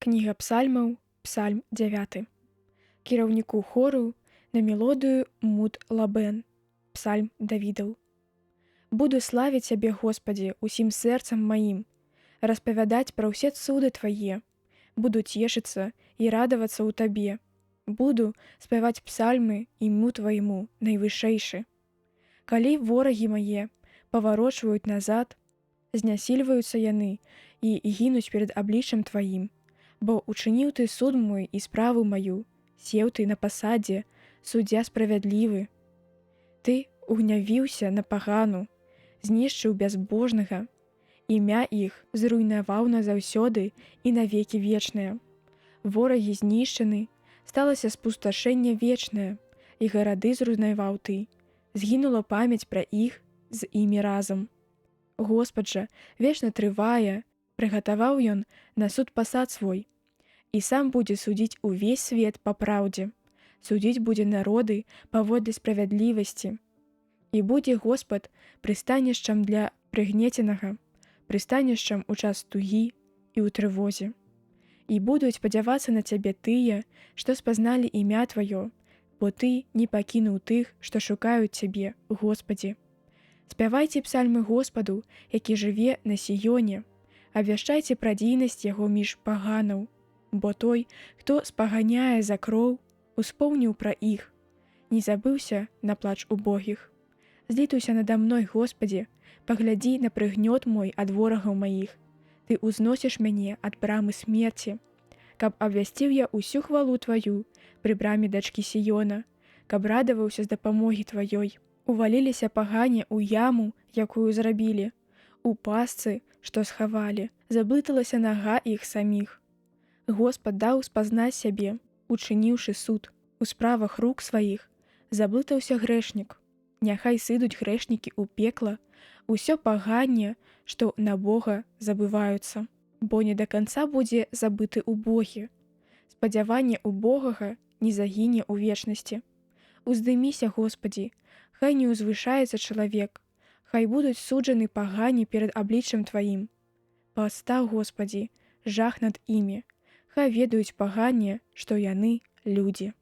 Кніга псальмаў, псальм 9. Кіраўніку хору на мелодыю Мут-Лабэн, псальм Давідаў. Буду славіць Цябе, Господі, усім сэрцам маім, распавядаць пра ўсе цуды Твае, буду цешыцца і радавацца ў Табе, буду спяваць псальмы ім'ю Твайму найвышэйшы. Калі ворагі мае паварочваюць назад, знясільваюцца яны і гінуць перад абліччам Тваім, бо учыніў Ты суд мой і справу маю, сеў Ты на пасадзе, суддзя справядлівы. Ты угнявіўся на пагану, знішчыў бязбожнага, імя іх зруйнаваў назаўсёды і навекі вечныя. Ворагі знішчаны, сталася спусташэнне вечнае, і гарады зруйнаваў Ты, згінула памяць пра іх з імі разам. Господ жа вечна трывае, прыгатаваў ён на суд пасад свой, і сам будзе судзіць увесь свет па праўдзе, судзіць будзе народы паводле справядлівасці. І будзе Господ прыстанішчам для прыгнеценага, прыстанішчам у час тугі і ў трывозе. І будуць спадзявацца на Цябе тыя, што спазналі імя Тваё, бо Ты не пакінуў тых, што шукаюць Цябе, Господі. Спявайце псальмы Господу, які жыве на Сіёне, абвяшчайце пра дзейнасць яго між паганаў, бо той, хто спаганяе за кроў, успомніў пра іх, не забыўся на плач убогіх. Злітуйся нада мной, Господі, паглядзі на прыгнёт мой ад ворагаў маіх. Ты ўзносіш мяне ад брамы смерці, каб абвясціў я усю хвалу Тваю пры браме дачкі Сіёна, каб радаваўся з дапамогі Тваёй. Уваліліся пагане ў яму, якую зрабілі, у пастцы, што схавалі, заблыталася нага іх саміх. Господ даў спазнаць сябе, учыніўшы суд, у справах рук сваіх заблытаўся грэшнік. Няхай сыдуць грэшнікі ў пекла, усё паганне, што на Бога забываюцца, бо не да канца будзе забыты убогі. Спадзяванне убогага не загіне ў вечнасці. Уздыміся, Господі, хай не ўзвышаецца чалавек, хай будуць суджаны пагані перад абліччам Тваім. Пастаў, Господі, жах над імі, хай ведаюць паганне, што яны людзі.